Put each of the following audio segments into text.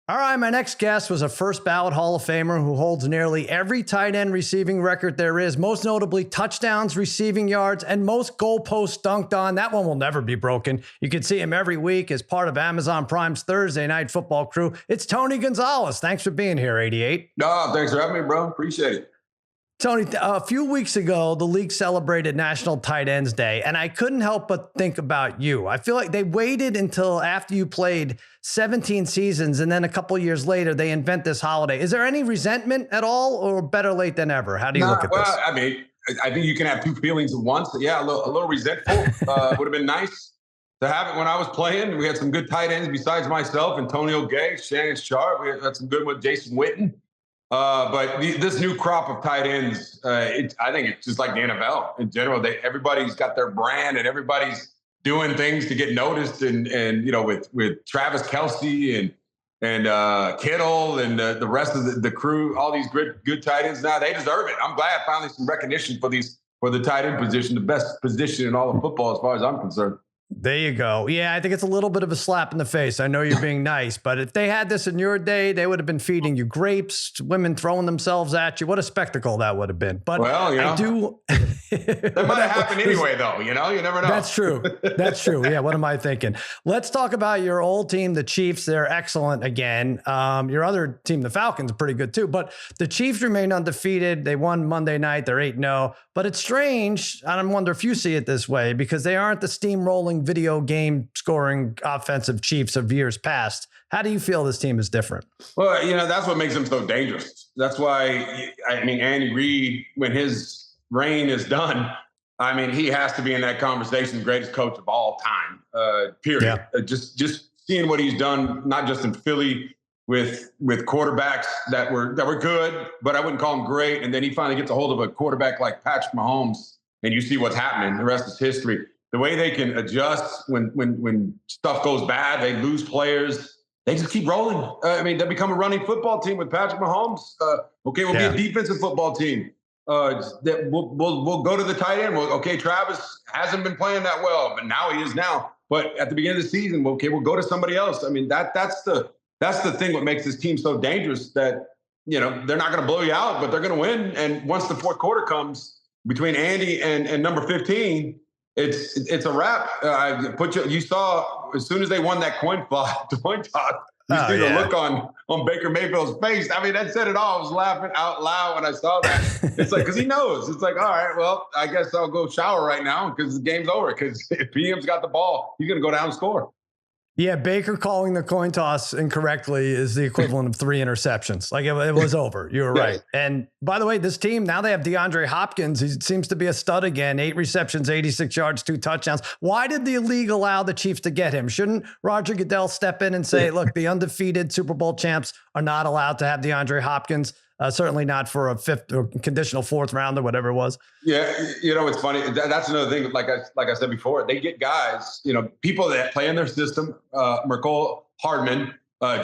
All right, my next guest was a first ballot Hall of Famer who holds nearly every tight end receiving record there is, most notably touchdowns, receiving yards, and most goalposts dunked on. That one will never be broken. You can see him every week as part of Amazon Prime's Thursday Night Football crew. It's Tony Gonzalez. Thanks for being here, 88. No, thanks for having me, bro. Appreciate it. Tony, a few weeks ago, the league celebrated National Tight Ends Day, and I couldn't help but think about you. I feel like they waited until after you played 17 seasons, and then a couple years later, they invent this holiday. Is there any resentment at all, or better late than ever? How do you look at this? I mean, I think you can have two feelings at once. Yeah, a little resentful. Would have been nice to have it when I was playing. We had some good tight ends besides myself, Antonio Gay, Shannon Sharp. We had some good with Jason Witten. But this new crop of tight ends, I think it's just like the NFL in general. Everybody's got their brand and everybody's doing things to get noticed. And you know, with Travis Kelce and Kittle and the rest of the crew, all these good tight ends now, they deserve it. I'm glad finally some recognition for the tight end position, the best position in all of football as far as I'm concerned. There you go. Yeah, I think it's a little bit of a slap in the face. I know you're being nice, but if they had this in your day, they would have been feeding you grapes, women throwing themselves at you. What a spectacle that would have been. But well, you know, I do. That might have happened anyway, though. You know, you never know. That's true. That's true. Yeah. What am I thinking? Let's talk about your old team, the Chiefs. They're excellent again. Your other team, the Falcons, are pretty good too. But the Chiefs remain undefeated. They won Monday night. They're 8-0. But it's strange. I wonder if you see it this way, because they aren't the steamrolling video game scoring offensive Chiefs of years past. How do you feel this team is different? Well, you know, that's what makes them so dangerous. That's why, I mean, Andy Reid, when his reign is done, I mean, he has to be in that conversation, greatest coach of all time, period. Yeah. Just seeing what he's done, not just in Philly with quarterbacks that were good, but I wouldn't call them great. And then he finally gets a hold of a quarterback like Patrick Mahomes, and you see what's happening. The rest is history. The way they can adjust when stuff goes bad, they lose players. They just keep rolling. I mean, they become a running football team with Patrick Mahomes. We'll be a defensive football team. We'll go to the tight end. Okay, Travis hasn't been playing that well, but now he is now. But at the beginning of the season, we'll go to somebody else. I mean, that's the thing. What makes this team so dangerous, that, you know, they're not going to blow you out, but they're going to win. And once the fourth quarter comes between Andy and number 15, it's a wrap. You saw as soon as they won that coin toss, you see the look on Baker Mayfield's face. I mean, that said it all. I was laughing out loud when I saw that. It's like, because he knows. It's like, all right, well, I guess I'll go shower right now because the game's over. Because if PM's got the ball, he's going to go down and score. Yeah, Baker calling the coin toss incorrectly is the equivalent of 3 interceptions. Like, it was over. You were right. And by the way, this team, now they have DeAndre Hopkins. He seems to be a stud again. 8 receptions, 86 yards, 2 touchdowns. Why did the league allow the Chiefs to get him? Shouldn't Roger Goodell step in and say, look, the undefeated Super Bowl champs are not allowed to have DeAndre Hopkins? Certainly not for a 5th or conditional 4th round or whatever it was. Yeah, you know, it's funny. That's another thing. Like I said before, they get guys, you know, people that play in their system. Mercole Hardman,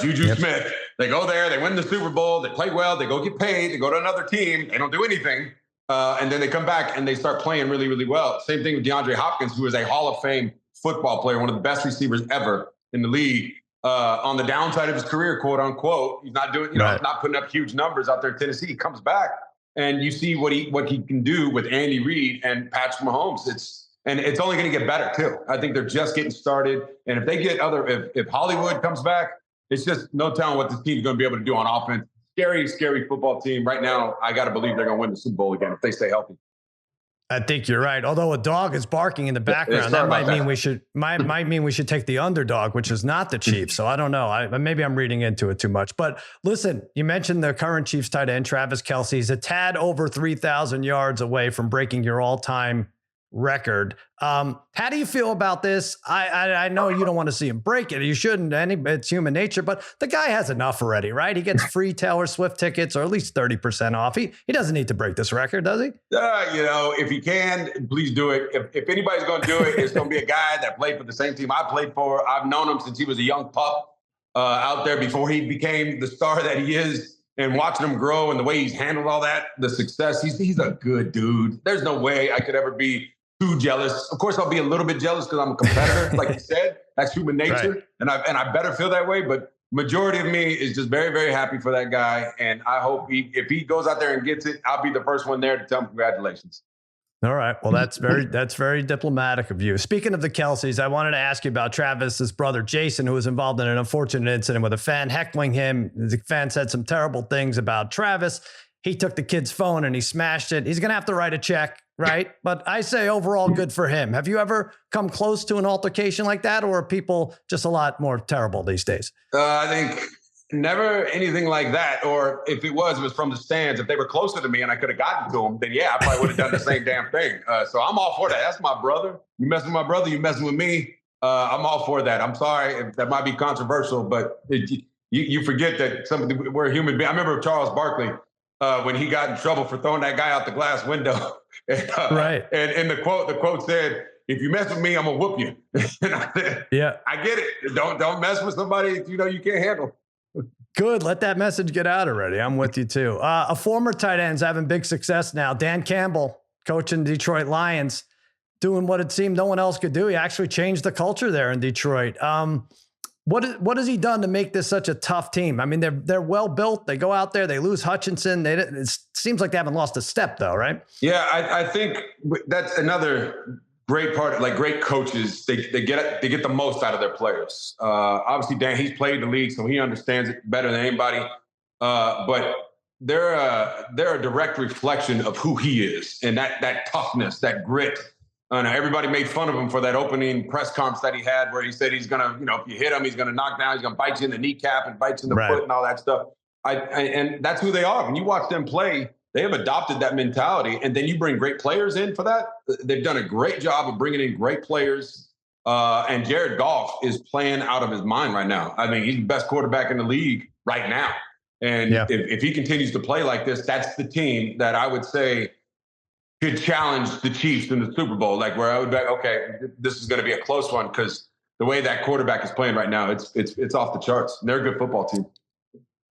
Juju Smith. They go there, they win the Super Bowl, they play well, they go get paid, they go to another team, they don't do anything, and then they come back and they start playing really, really well. Same thing with DeAndre Hopkins, who is a Hall of Fame football player, one of the best receivers ever in the league. On the downside of his career, quote unquote, he's not doing, not putting up huge numbers out there in Tennessee. He comes back and you see what he can do with Andy Reid and Patrick Mahomes. It's only going to get better too. I think they're just getting started. And if they get if Hollywood comes back, it's just no telling what this team's going to be able to do on offense. Scary, scary football team. Right now, I got to believe they're going to win the Super Bowl again if they stay healthy. I think you're right. Although a dog is barking in the background, that might mean we should take the underdog, which is not the Chiefs. So I don't know. Maybe I'm reading into it too much. But listen, you mentioned the current Chiefs tight end, Travis Kelce. He's a tad over 3,000 yards away from breaking your all-time record. How do you feel about this? I know you don't want to see him break it. You shouldn't. It's human nature, but the guy has enough already, right? He gets free Taylor Swift tickets, or at least 30% off. He doesn't need to break this record, does he? You know, if he can, please do it. If anybody's going to do it, it's going to be a guy that played for the same team I played for. I've known him since he was a young pup out there before he became the star that he is, and watching him grow and the way he's handled all that, the success. He's a good dude. There's no way I could ever be too jealous. Of course, I'll be a little bit jealous because I'm a competitor, like you said. That's human nature, right. and I better feel that way. But majority of me is just very, very happy for that guy. And I hope if he goes out there and gets it, I'll be the first one there to tell him congratulations. All right. Well, that's very diplomatic of you. Speaking of the Kelseys, I wanted to ask you about Travis's brother, Jason, who was involved in an unfortunate incident with a fan heckling him. The fan said some terrible things about Travis. He took the kid's phone and he smashed it. He's going to have to write a check, right? But I say overall good for him. Have you ever come close to an altercation like that, or are people just a lot more terrible these days? I think never anything like that. Or if it was from the stands. If they were closer to me and I could have gotten to them, then yeah, I probably would have done the same damn thing. So I'm all for that. That's my brother. You messing with my brother, you messing with me. I'm all for that. I'm sorry if that might be controversial, but you forget that we're human beings. I remember Charles Barkley when he got in trouble for throwing that guy out the glass window. Right. And the quote said, "If you mess with me, I'm gonna whoop you." And I said, "Yeah, I get it. Don't mess with somebody you can't handle." Good. Let that message get out already. I'm with you too. A former tight end's having big success now. Dan Campbell, coaching Detroit Lions, doing what it seemed no one else could do. He actually changed the culture there in Detroit. What has he done to make this such a tough team? I mean, they're well built. They go out there, they lose Hutchinson. It seems like they haven't lost a step though, right? Yeah, I think that's another great part. Like great coaches, they get the most out of their players. Obviously, Dan, he's played the league, so he understands it better than anybody. But they're a direct reflection of who he is, and that toughness, that grit. Everybody made fun of him for that opening press conference that he had, where he said he's gonna, if you hit him, he's gonna knock down, he's gonna bite you in the kneecap and bite you in the foot and all that stuff. And that's who they are. When you watch them play, they have adopted that mentality, and then you bring great players in for that. They've done a great job of bringing in great players. And Jared Goff is playing out of his mind right now. I mean, he's the best quarterback in the league right now. And if he continues to play like this, that's the team that I would say could challenge the Chiefs in the Super Bowl. Like where I would be like, okay, this is going to be a close one because the way that quarterback is playing right now, it's off the charts. They're a good football team.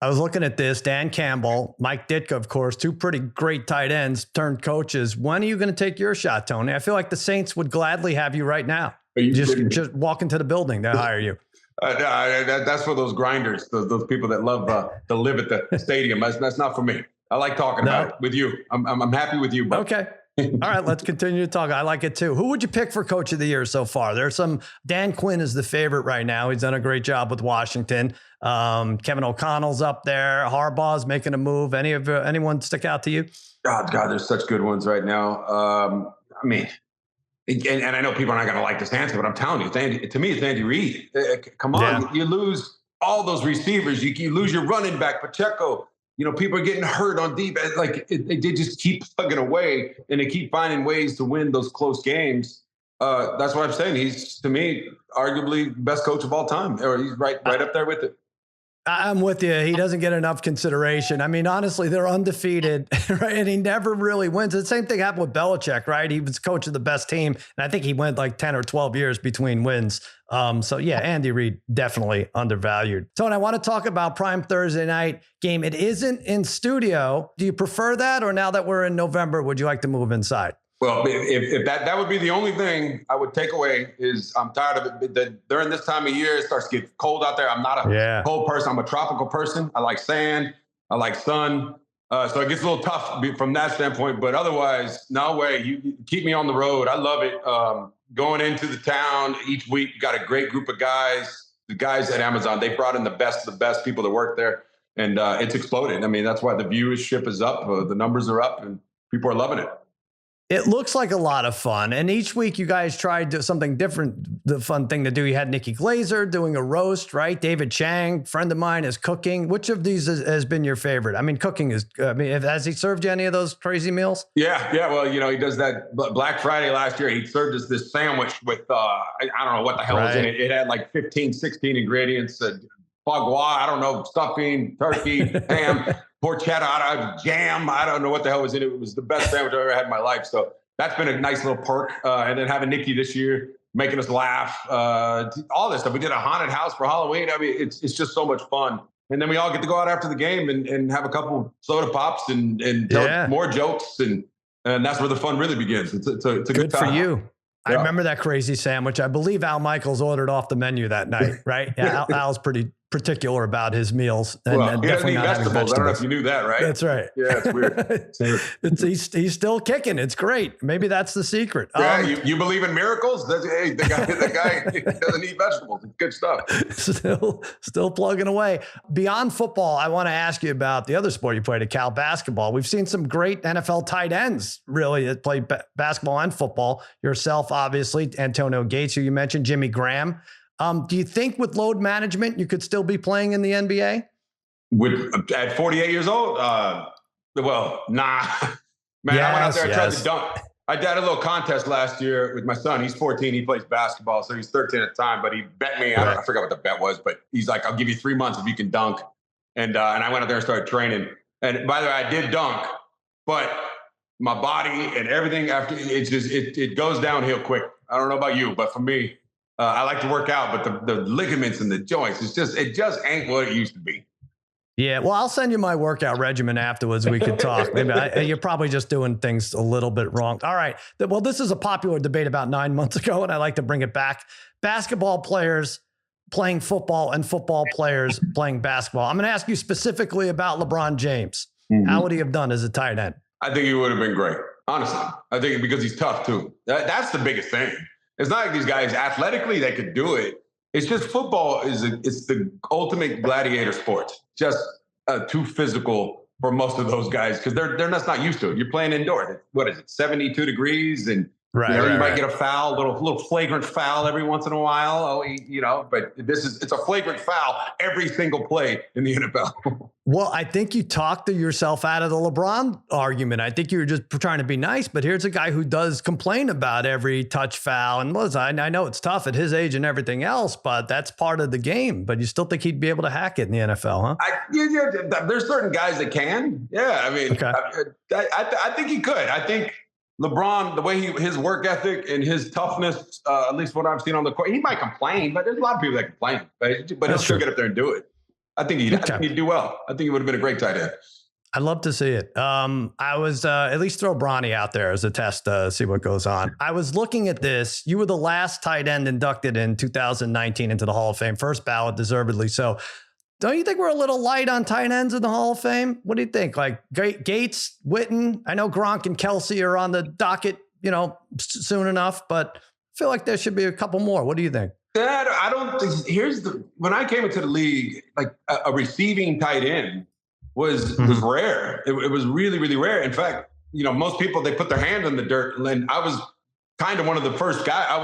I was looking at this, Dan Campbell, Mike Ditka, of course, two pretty great tight ends turned coaches. When are you going to take your shot, Tony? I feel like the Saints would gladly have you right now. Just walk into the building, they'll hire you. That's for those grinders, those people that love to live at the stadium. That's not for me. I like talking about it with you. I'm happy with you. But. Okay. All right, let's continue to talk. I like it too. Who would you pick for Coach of the Year so far? There's Dan Quinn is the favorite right now. He's done a great job with Washington. Kevin O'Connell's up there. Harbaugh's making a move. Anyone stick out to you? God, there's such good ones right now. I mean, and I know people are not going to like this answer, but I'm telling you, to me, it's Andy Reid. Come on, you lose all those receivers. You lose your running back, Pacheco. People are getting hurt on deep. Like they just keep plugging away, and they keep finding ways to win those close games. That's what I'm saying. He's, to me, arguably best coach of all time, or he's right up there with it. I'm with you. He doesn't get enough consideration. I mean, honestly, they're undefeated, right? And he never really wins. The same thing happened with Belichick, right? He was coach of the best team, and I think he went like 10 or 12 years between wins. So yeah, Andy Reid definitely undervalued. Tony, I want to talk about prime Thursday night game. It isn't in studio. Do you prefer that, or now that we're in November, would you like to move inside? Well, if that would be the only thing I would take away is I'm tired of it. During this time of year, it starts to get cold out there. I'm not a cold person. I'm a tropical person. I like sand. I like sun. So it gets a little tough from that standpoint. But otherwise, no way. You keep me on the road. I love it. Going into the town each week, got a great group of guys. The guys at Amazon, they brought in the best of the best people that work there. And it's exploded. I mean, that's why the viewership is up. The numbers are up, and people are loving it. It looks like a lot of fun. And each week you guys tried something different. The fun thing to do, you had Nikki Glazer doing a roast, right? David Chang, friend of mine, is cooking. Which of these has been your favorite? I mean, cooking is, has he served you any of those crazy meals? Yeah. Well, he does that Black Friday last year. He served us this sandwich with, I don't know what the hell was in it. It had like 15, 16 ingredients. Foie gras, I don't know, stuffing, turkey, ham, porchetta, jam. I don't know what the hell was in it. It was the best sandwich I've ever had in my life. So that's been a nice little perk. And then having Nikki this year, making us laugh, all this stuff. We did a haunted house for Halloween. I mean, it's just so much fun. And then we all get to go out after the game and have a couple soda pops and tell more jokes. And that's where the fun really begins. It's a good time. For you. I remember that crazy sandwich. I believe Al Michaels ordered off the menu that night, right? Yeah, Al's pretty particular about his meals. And, well, and he doesn't definitely eat not having vegetables. I don't know if vegetables. you knew that, right? That's right. Yeah, it's weird. He's still kicking. It's great. Maybe that's the secret. Yeah, you believe in miracles? Hey, the guy doesn't eat vegetables. It's good stuff. Still plugging away. Beyond football, I want to ask you about the other sport you played at Cal, basketball. We've seen some great NFL tight ends, really, that play basketball and football. Yourself, obviously, Antonio Gates, who you mentioned, Jimmy Graham. Do you think with load management, you could still be playing in the NBA? At 48 years old? Well, nah. Man, I went out there and tried to dunk. I did a little contest last year with my son. He's 14. He plays basketball, so he's 13 at the time. But he bet me. I forgot what the bet was, but he's like, "I'll give you 3 months if you can dunk." And I went out there and started training. And by the way, I did dunk, but my body and everything after it goes downhill quick. I don't know about you, but for me, I like to work out, but the ligaments and the joints, it just ain't what it used to be. Yeah, well, I'll send you my workout regimen afterwards. We could talk. Maybe you're probably just doing things a little bit wrong. All right. Well, this is a popular debate about 9 months ago, and I like to bring it back. Basketball players playing football and football players playing basketball. I'm going to ask you specifically about LeBron James. Mm-hmm. How would he have done as a tight end? I think he would have been great. Honestly, I think because he's tough too. That's the biggest thing. It's not like these guys athletically they could do it. It's just football it's the ultimate gladiator sport. Just too physical for most of those guys because they're just not used to it. You're playing indoors. What is it, 72 degrees? And you might get a foul, little flagrant foul every once in a while. But it's a flagrant foul every single play in the NFL. Well, I think you talked yourself out of the LeBron argument. I think you were just trying to be nice, but here's a guy who does complain about every touch foul. And I know it's tough at his age and everything else, but that's part of the game. But you still think he'd be able to hack it in the NFL, huh? There's certain guys that can. Yeah, I mean, okay. I think he could. I think LeBron, the way his work ethic and his toughness, at least what I've seen on the court, he might complain, but there's a lot of people that complain. But he'll still get up there and do it. I think he'd do well. I think he would have been a great tight end. I'd love to see it. I was at least throw Bronny out there as a test, see what goes on. I was looking at this. You were the last tight end inducted in 2019 into the Hall of Fame, first ballot, deservedly so. Don't you think we're a little light on tight ends in the Hall of Fame? What do you think? Like Gates, Witten? I know Gronk and Kelsey are on the docket, soon enough, but I feel like there should be a couple more. What do you think? I don't think when I came into the league, like a receiving tight end was rare. It was really, really rare. In fact, most people, they put their hand in the dirt, and I was kind of one of the first guys. I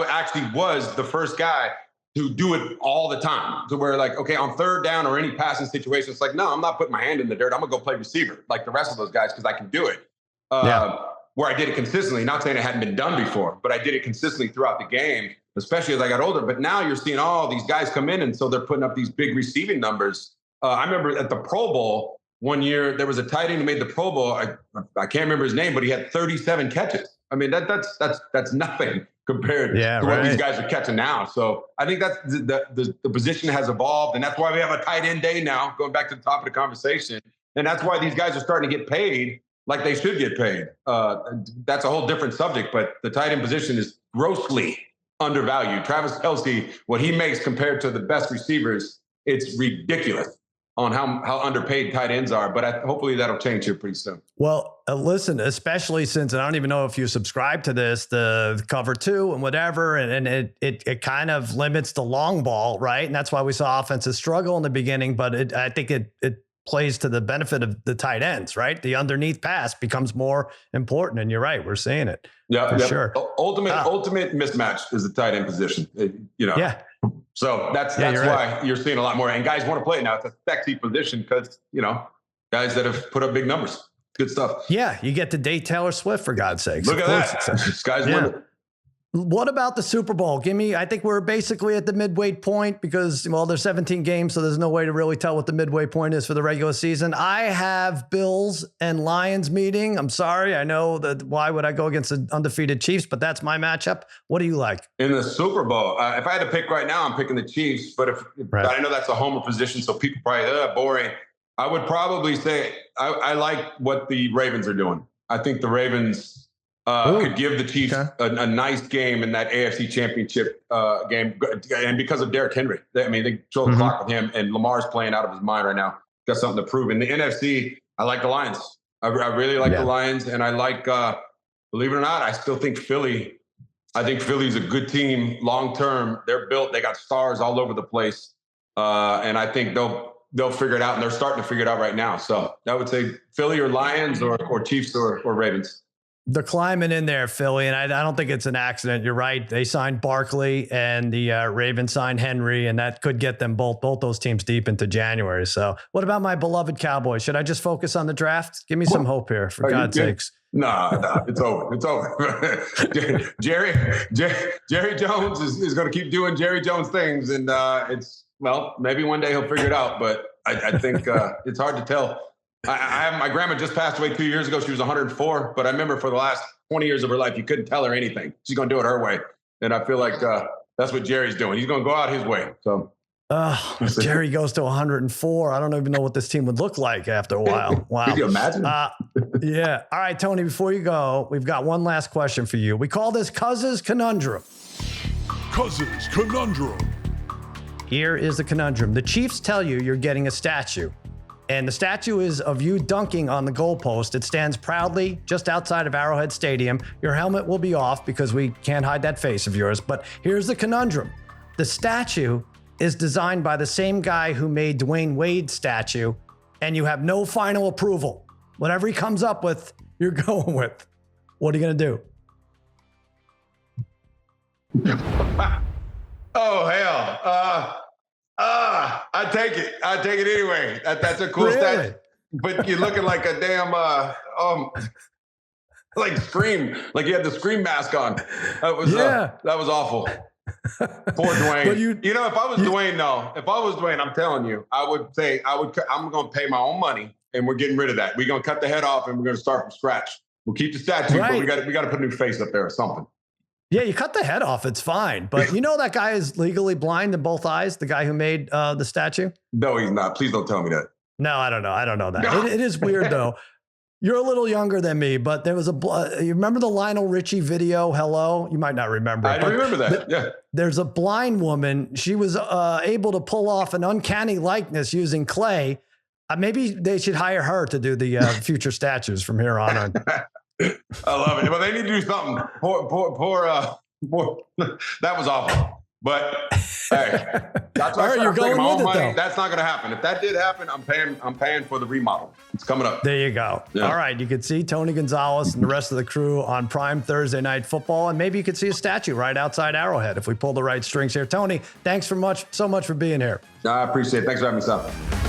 was the first guy to do it all the time. So we're like, okay, on third down or any passing situation, it's like, no, I'm not putting my hand in the dirt. I'm gonna go play receiver like the rest of those guys because I can do it. Where I did it consistently, not saying it hadn't been done before, but I did it consistently throughout the game, especially as I got older. But now you're seeing all these guys come in, and so they're putting up these big receiving numbers. I remember at the Pro Bowl one year, there was a tight end who made the Pro Bowl. I can't remember his name, but he had 37 catches. I mean, that's nothing compared to what these guys are catching now. So I think that's the position has evolved, and that's why we have a tight end day now, going back to the top of the conversation. And that's why these guys are starting to get paid like they should get paid. That's a whole different subject, but the tight end position is grossly undervalued. Travis Kelce, what he makes compared to the best receivers, it's ridiculous on how underpaid tight ends are. But hopefully that'll change here pretty soon. Well, listen, especially since, and I don't even know if you subscribe to this, the cover two and whatever, and it kind of limits the long ball, right? And that's why we saw offenses struggle in the beginning, but I think it plays to the benefit of the tight ends, right? The underneath pass becomes more important, and you're right, we're seeing it. Yeah, for sure. Ultimate mismatch is the tight end position. Yeah. So that's why you're seeing a lot more, and guys want to play it now. It's a sexy position because guys that have put up big numbers. Good stuff. Yeah, you get to date Taylor Swift, for God's sakes. Look at that. Sky's the limit. What about the Super Bowl? I think we're basically at the midway point because, there's 17 games, so there's no way to really tell what the midway point is for the regular season. I have Bills and Lions meeting. I'm sorry. I know that why would I go against the undefeated Chiefs, but that's my matchup. What do you like? In the Super Bowl, if I had to pick right now, I'm picking the Chiefs, but I know that's a homer position, so people probably, boring. I would probably say I like what the Ravens are doing. I think the Ravens could give the Chiefs a nice game in that AFC Championship game, and because of Derrick Henry. They throw the clock with him, and Lamar's playing out of his mind right now. Got something to prove. In the NFC, I like the Lions. I really like the Lions, and I like, believe it or not, I still think Philly. I think Philly's a good team long term. They're built. They got stars all over the place, and I think they'll figure it out, and they're starting to figure it out right now. So I would say Philly or Lions or Chiefs or Ravens. They're climbing in there, Philly, and I don't think it's an accident. You're right. They signed Barkley, and the Ravens signed Henry, and that could get them both those teams deep into January. So what about my beloved Cowboys? Should I just focus on the draft? Give me some hope here, for God's sakes. No, it's over. It's over. Jerry Jones is going to keep doing Jerry Jones things, and maybe one day he'll figure it out, but I think it's hard to tell. My grandma just passed away 2 years ago. She was 104, but I remember for the last 20 years of her life, you couldn't tell her anything. She's going to do it her way. And I feel like that's what Jerry's doing. He's going to go out his way. So Jerry goes to 104. I don't even know what this team would look like after a while. Wow. Could you imagine? Yeah. All right, Tony, before you go, we've got one last question for you. We call this Cousins Conundrum. Cousins Conundrum. Here is the conundrum. The Chiefs tell you you're getting a statue. And the statue is of you dunking on the goalpost. It stands proudly just outside of Arrowhead Stadium. Your helmet will be off because we can't hide that face of yours. But here's the conundrum. The statue is designed by the same guy who made Dwayne Wade's statue, and you have no final approval. Whatever he comes up with, you're going with. What are you going to do? Oh, hell. I take it. I take it anyway. That's a cool statue. But you're looking like a damn, like Scream. Like you had the Scream mask on. That was awful. Poor Dwayne. But if I was Dwayne, I'm telling you, I would say I'm going to pay my own money, and we're getting rid of that. We're going to cut the head off, and we're going to start from scratch. We'll keep the statue, but we got to put a new face up there or something. Yeah, you cut the head off, it's fine. But that guy is legally blind in both eyes, the guy who made the statue? No, he's not. Please don't tell me that. No, I don't know. I don't know that. It is weird, though. You're a little younger than me, but there was you remember the Lionel Richie video, Hello? You might not remember it. I remember that, yeah. There's a blind woman. She was able to pull off an uncanny likeness using clay. Maybe they should hire her to do the future statues from here on. I love it. Well, they need to do something. Poor. That was awful. But hey, that's why you're going with it, though. That's not going to happen. If that did happen, I'm paying for the remodel. It's coming up. There you go. Yeah. All right, you can see Tony Gonzalez and the rest of the crew on Prime Thursday Night Football, and maybe you could see a statue right outside Arrowhead if we pull the right strings here. Tony, thanks so much for being here. I appreciate it. Thanks for having me, son.